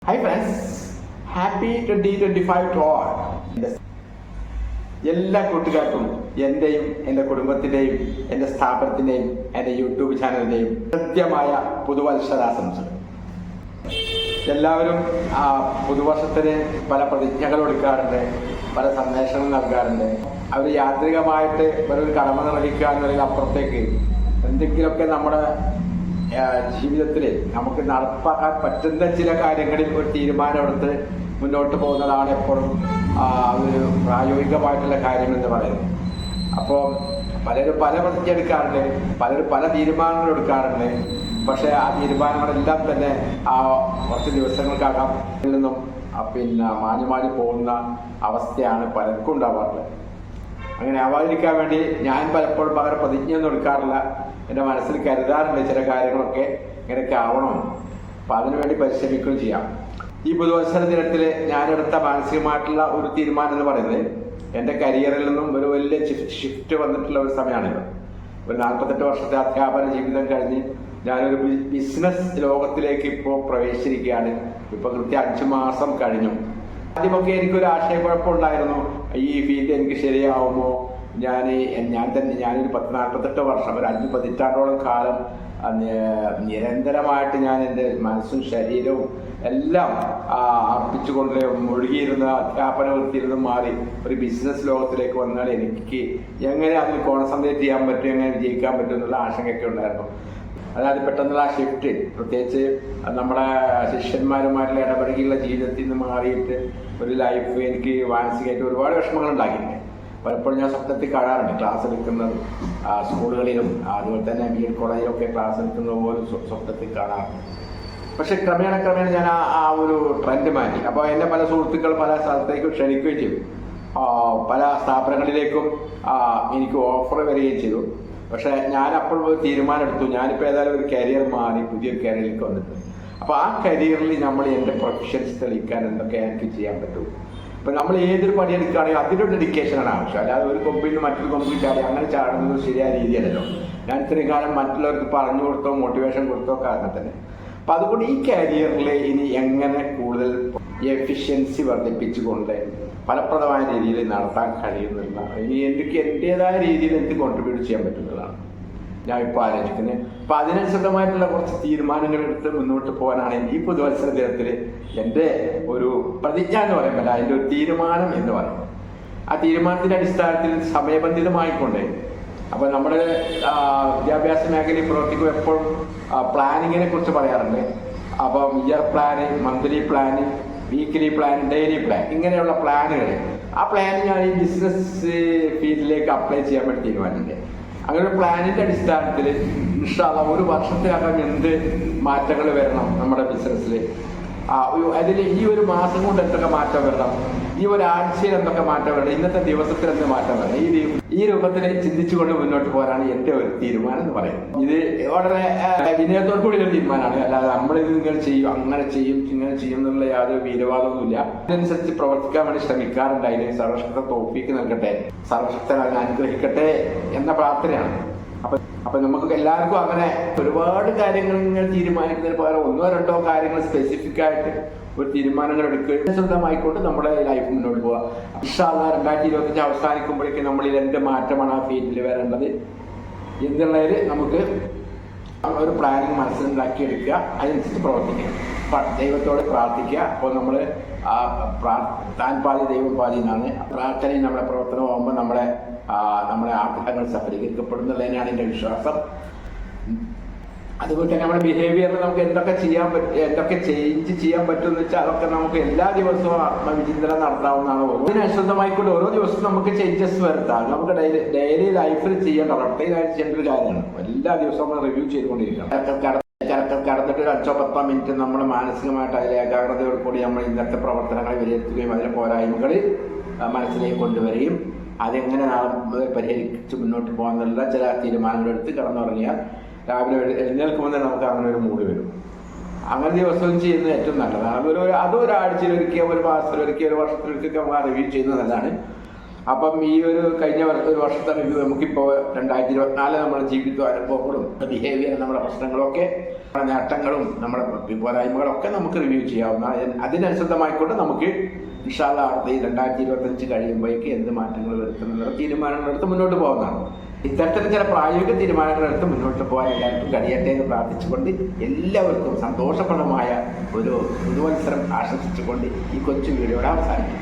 Hi friends, happy 2025 to all. എല്ലാ കൂട്ടുകാർക്കും എൻ്റെയും എൻ്റെ കുടുംബത്തിൻ്റെയും എൻ്റെ സ്ഥാപനത്തിൻ്റെയും എൻ്റെ യൂട്യൂബ് ചാനലിൻ്റെയും കൃത്യമായ പുതുവത്സരാശംസകൾ. എല്ലാവരും പുതുവർഷത്തിന് പല പ്രതിജ്ഞകൾ എടുക്കാറുണ്ട്, പല സന്ദേശങ്ങൾ നൽകാറുണ്ട്. അവർ യാന്ത്രികമായിട്ട് ഒരു കടമ നിർവഹിക്കുക എന്നതിനപ്പുറത്തേക്ക് എന്തെങ്കിലുമൊക്കെ നമ്മുടെ ജീവിതത്തിൽ നമുക്ക് നടപ്പാക്കാൻ പറ്റുന്ന ചില കാര്യങ്ങളിൽ ഒരു തീരുമാനമെടുത്ത് മുന്നോട്ട് പോകുന്നതാണ് എപ്പോഴും ഒരു പ്രായോഗികമായിട്ടുള്ള കാര്യമെന്ന് പറയുന്നത്. അപ്പോൾ പലരും പല പ്രതിജ്ഞ എടുക്കാറുണ്ട്, പലരും പല തീരുമാനങ്ങൾ എടുക്കാറുണ്ട്. പക്ഷേ ആ തീരുമാനങ്ങളെല്ലാം തന്നെ കുറച്ച് ദിവസങ്ങൾക്കകം നിന്നും മാഞ്ഞു പോകുന്ന അവസ്ഥയാണ് പലർക്കും ഉണ്ടാവാറുള്ളത്. അങ്ങനെ ആവാതിരിക്കാൻ വേണ്ടി ഞാൻ പലപ്പോഴും പകരം പ്രതിജ്ഞയൊന്നും എടുക്കാറില്ല. എൻ്റെ മനസ്സിൽ കരുതാറുണ്ട് ചില കാര്യങ്ങളൊക്കെ ഇങ്ങനെയൊക്കെ ആവണം. അപ്പം അതിനുവേണ്ടി പരിശ്രമിക്കുകയും ചെയ്യാം. ഈ പുതുവത്സര ദിനത്തിൽ ഞാനെടുത്ത മാനസികമായിട്ടുള്ള ഒരു തീരുമാനം എന്ന് പറയുന്നത്, എൻ്റെ കരിയറിൽ നിന്നും ഒരു വലിയ ഷിഫ്റ്റ് വന്നിട്ടുള്ള ഒരു സമയമാണിത്. ഒരു 48 വർഷത്തെ അധ്യാപന ജീവിതം കഴിഞ്ഞ് ഞാനൊരു ബിസിനസ് ലോകത്തിലേക്ക് ഇപ്പോൾ പ്രവേശിച്ചിരിക്കുകയാണ്. ഇപ്പോൾ കൃത്യം 5 മാസം കഴിഞ്ഞു. ആദ്യമൊക്കെ എനിക്കൊരു ആശയക്കുഴപ്പമുണ്ടായിരുന്നു, ഈ ഫീൽഡ് എനിക്ക് ശരിയാവുമോ. ഞാനൊരു 48 വർഷം, ഒരു 5 പതിറ്റാണ്ടോളം കാലം നിരന്തരമായിട്ട് ഞാൻ എൻ്റെ മനസ്സും ശരീരവും എല്ലാം അർപ്പിച്ചുകൊണ്ട് മുഴുകിയിരുന്ന അധ്യാപന വൃത്തിയിൽ നിന്നും മാറി ഒരു ബിസിനസ് ലോകത്തിലേക്ക് വന്നാൽ എനിക്ക് എങ്ങനെ അതിൽ കോൺസെൻട്രേറ്റ് ചെയ്യാൻ പറ്റും, എങ്ങനെ വിജയിക്കാൻ പറ്റും എന്നുള്ള ആശങ്കയൊക്കെ ഉണ്ടായിരുന്നു. അതായത് പെട്ടെന്നുള്ള ആ ഷിഫ്റ്റ്, പ്രത്യേകിച്ച് നമ്മുടെ ശിഷ്യന്മാരുമായിട്ടുള്ള ഇടപെടലുള്ള ജീവിതത്തിൽ നിന്ന് മാറിയിട്ട് ഒരു ലൈഫ് എനിക്ക് മാനസികമായിട്ട് ഒരുപാട് വിഷമങ്ങൾ ഉണ്ടാക്കിയിട്ടുണ്ട്. പലപ്പോഴും ഞാൻ സ്വപ്നത്തിൽ കാണാറുണ്ട്, ക്ലാസ് എടുക്കുന്നതും സ്കൂളുകളിലും അതുപോലെ തന്നെ BEd കോളേജിലൊക്കെ ക്ലാസ് എടുക്കുന്നത് പോലും സ്വപ്നത്തിൽ കാണാറുണ്ട്. പക്ഷെ ക്രമേണ ഞാൻ ആ ഒരു ട്രെൻഡ് മാറ്റി. അപ്പോൾ എൻ്റെ പല സുഹൃത്തുക്കൾ പല സ്ഥലത്തേക്കും ക്ഷണിക്കുകയും ചെയ്തു, പല സ്ഥാപനങ്ങളിലേക്കും എനിക്ക് ഓഫർ വരികയും ചെയ്തു. പക്ഷെ ഞാൻ അപ്പോൾ ഒരു തീരുമാനം എടുത്തു, ഞാനിപ്പോൾ ഏതായാലും ഒരു കരിയർ മാറി പുതിയൊരു കരിയറിലേക്ക് വന്നിട്ടുണ്ട്. അപ്പോൾ ആ കരിയറിൽ നമ്മൾ എൻ്റെ പ്രൊഫഷൻസ് തെളിയിക്കാൻ എന്തൊക്കെ എനിക്ക് ചെയ്യാൻ പറ്റും. ഇപ്പം നമ്മൾ ഏതൊരു പണിയെടുക്കുകയാണെങ്കിൽ അതിൻ്റെ ഡെഡിക്കേഷനാണ് ആവശ്യം. അല്ലാതെ ഒരു കൊമ്പിൽ നിന്ന് മറ്റൊരു കൊമ്പിൽ ചാടി അങ്ങനെ ചാടുന്നത് ശരിയായ രീതിയല്ലല്ലോ. ഞാൻ ഇത്രയും കാലം മറ്റുള്ളവർക്ക് പറഞ്ഞു കൊടുത്തോ മോട്ടിവേഷൻ കൊടുത്തോ കാരണം തന്നെ. അപ്പം അതുകൊണ്ട് ഈ കരിയറിൽ ഇനി എങ്ങനെ കൂടുതൽ എഫിഷ്യൻസി വർദ്ധിപ്പിച്ചുകൊണ്ട് ഫലപ്രദമായ രീതിയിൽ നടത്താൻ കഴിയുന്നില്ല, ഇനി എനിക്ക് എൻ്റേതായ രീതിയിൽ എനിക്ക് കോൺട്രിബ്യൂട്ട് ചെയ്യാൻ പറ്റുന്നതാണ് ഞാൻ ഇപ്പോൾ ആലോചിക്കുന്നത്. അപ്പം അതിനനുസൃതമായിട്ടുള്ള കുറച്ച് തീരുമാനങ്ങൾ എടുത്ത് മുന്നോട്ട് പോകാനാണ് ഈ പുതുവത്സര ദിനത്തിൽ എൻ്റെ ഒരു പ്രതിജ്ഞ എന്ന് പറയുമ്പോൾ അതിൻ്റെ ഒരു തീരുമാനം എന്ന് പറയുന്നത്. ആ തീരുമാനത്തിൻ്റെ അടിസ്ഥാനത്തിൽ സമയബന്ധിതമായിക്കൊണ്ട്, അപ്പോൾ നമ്മുടെ വിദ്യാഭ്യാസ മേഖലയിൽ പ്രവർത്തിക്കും എപ്പോഴും പ്ലാനിങ്ങിനെ കുറിച്ച് പറയാറുണ്ട്. അപ്പം year plan, monthly plan, weekly plan, daily plan, ഇങ്ങനെയുള്ള പ്ലാനുകൾ. ആ പ്ലാൻ ഞാൻ ഈ ബിസിനസ് ഫീൽഡിലേക്ക് അപ്ലൈ ചെയ്യാൻ വേണ്ടി തീരുമാനിച്ചിട്ടുണ്ട്. അങ്ങനെ ഒരു പ്ലാനിൻ്റെ അടിസ്ഥാനത്തിൽ ഇൻഷാ അല്ലാഹ് ഒരു വർഷത്തിനകം എന്ത് മാറ്റങ്ങൾ വരണം നമ്മുടെ ബിസിനസ്സിൽ, അതിൽ ഈ ഒരു മാസം കൊണ്ട് എന്തൊക്കെ മാറ്റം വരണം, ഈ ഒരാഴ്ചയിൽ എന്തൊക്കെ മാറ്റം വരണം, ഇന്നത്തെ ദിവസത്തിൽ എന്ത് മാറ്റം വരണം, ഈ രൂപത്തിൽ ചിന്തിച്ചുകൊണ്ട് മുന്നോട്ട് പോകാനാണ് എൻ്റെ ഒരു തീരുമാനം എന്ന് പറയുന്നത്. ഇത് വളരെ വിനയത്തോടു കൂടിയൊരു തീരുമാനമാണ്. അല്ലാതെ നമ്മളിത് ഇങ്ങനെ ചെയ്യും, അങ്ങനെ ചെയ്യും, ഇങ്ങനെ ചെയ്യും എന്നുള്ള യാതൊരു വീരവാദമൊന്നുമില്ല. അതിനനുസരിച്ച് പ്രവർത്തിക്കാൻ വേണ്ടി ശ്രമിക്കാറുണ്ട്. അതിന് സർവശക്ത തോഫീക്ക് നൽകട്ടെ, സർവശക്തൻ അതിനെ അനുഗ്രഹിക്കട്ടെ എന്ന പ്രാർത്ഥനയാണ്. അപ്പൊ നമുക്ക് എല്ലാവർക്കും അങ്ങനെ ഒരുപാട് കാര്യങ്ങൾ ഇങ്ങനെ തീരുമാനിക്കുന്നതിന് പകരം 1-2 കാര്യങ്ങൾ സ്പെസിഫിക് ആയിട്ട് ഒരു തീരുമാനങ്ങൾ എടുക്കുക, സ്വന്തമായിക്കൊണ്ട് നമ്മുടെ ലൈഫ് മുന്നോട്ട് പോവുക. ഇൻഷാ അല്ലാഹ് 2025 അവസാനിക്കുമ്പോഴേക്കും നമ്മളിൽ എന്ത് മാറ്റമാണ് ആ ഫീൽഡിൽ വരേണ്ടത് എന്നുള്ളതിൽ നമുക്ക് ഒരു പ്ലാനിങ് മനസ്സിലാക്കിയെടുക്കുക, അതിനനുസരിച്ച് പ്രവർത്തിക്കുക, ദൈവത്തോട് പ്രാർത്ഥിക്കുക. അപ്പോൾ നമ്മൾ താൻ പാതി ദൈവം പാതി എന്നാണ്. പ്രാർത്ഥനയും നമ്മുടെ പ്രവർത്തനമാകുമ്പോൾ നമ്മുടെ ആഗ്രഹങ്ങൾ സഫലീകരിക്കപ്പെടുന്നതിനാണ് എൻ്റെ വിശ്വാസം. അതുപോലെ തന്നെ നമ്മുടെ ബിഹേവിയറിൽ നമുക്ക് എന്തൊക്കെ ചെയ്യാൻ പറ്റും, എന്തൊക്കെ ചേഞ്ച് ചെയ്യാൻ പറ്റുമെന്ന് വെച്ചാൽ അതൊക്കെ നമുക്ക് എല്ലാ ദിവസവും ആത്മവിചിന്തനം നടത്താവുന്നതാണ്. അതിനനുസൃതമായിക്കൊണ്ട് ഓരോ ദിവസവും നമുക്ക് ചേഞ്ചസ് വരുത്താം. നമുക്ക് ഡെയിലി ലൈഫിൽ ചെയ്യേണ്ട റൊട്ടീനായിട്ട് ചെയ്യേണ്ട ഒരു കാര്യമാണ്. എല്ലാ ദിവസവും നമ്മൾ റിവ്യൂ ചെയ്തുകൊണ്ടിരിക്കണം. കടന്നിട്ട് ഒരു 5-10 മിനിറ്റ് നമ്മൾ മാനസികമായിട്ട് അതിലെ ഏകാഗ്രതയോട് കൂടി നമ്മൾ ഇന്നത്തെ പ്രവർത്തനങ്ങൾ വിലയിരുത്തുകയും അതിലെ പോരായ്മകൾ മനസ്സിലേക്ക് കൊണ്ടുവരികയും അതെങ്ങനെ നാളെ പരിഹരിച്ച് മുന്നോട്ട് പോകാനുള്ള ചില തീരുമാനങ്ങളെടുത്ത് കിടന്നുറങ്ങിയാൽ രാവിലെ എഴുന്നേൽക്കുമ്പോൾ തന്നെ നമുക്ക് അങ്ങനെ ഒരു മൂഡ് വരും. അങ്ങനെ ദിവസവും ചെയ്യുന്നത് ഏറ്റവും നല്ലതാണ്. അതൊരാഴ്ചയിലൊരിക്കൽ, ഒരു മാസത്തിലൊരിക്കൽ, ഒരു വർഷത്തിലൊരിക്കൽ നമുക്ക് റിവ്യൂ ചെയ്യുന്നത് നല്ലതാണ്. അപ്പം ഈ കഴിഞ്ഞ ഒരു വർഷത്തെ റിവ്യൂ നമുക്കിപ്പോൾ 2024 നമ്മുടെ ജീവിതവും അനുഭവങ്ങളും ബിഹേവിയർ നമ്മുടെ പ്രശ്നങ്ങളൊക്കെ നേട്ടങ്ങളും നമ്മുടെ പോരായ്മകളൊക്കെ നമുക്ക് റിവ്യൂ ചെയ്യാവുന്ന, അതിനനുസൃതമായിക്കൊണ്ട് നമുക്ക് ഇൻഷാ അല്ലാഹ് 2025 കഴിയുമ്പോഴേക്ക് എന്ത് മാറ്റങ്ങൾ വരുത്തുന്നുള്ള തീരുമാനങ്ങളെടുത്ത് മുന്നോട്ട് പോകുന്നതാണ്. ഇത്തരത്തിൽ ചില പ്രായോഗിക തീരുമാനങ്ങളെടുത്ത് മുന്നോട്ട് പോകാൻ എല്ലാവർക്കും കഴിയട്ടെ എന്ന് പ്രാർത്ഥിച്ചുകൊണ്ട് എല്ലാവർക്കും സന്തോഷപ്രദമായ ഒരു പുതുവത്സരം ആശംസിച്ചുകൊണ്ട് ഈ കൊച്ചു വീഡിയോയുടെ അവസാനിക്കും.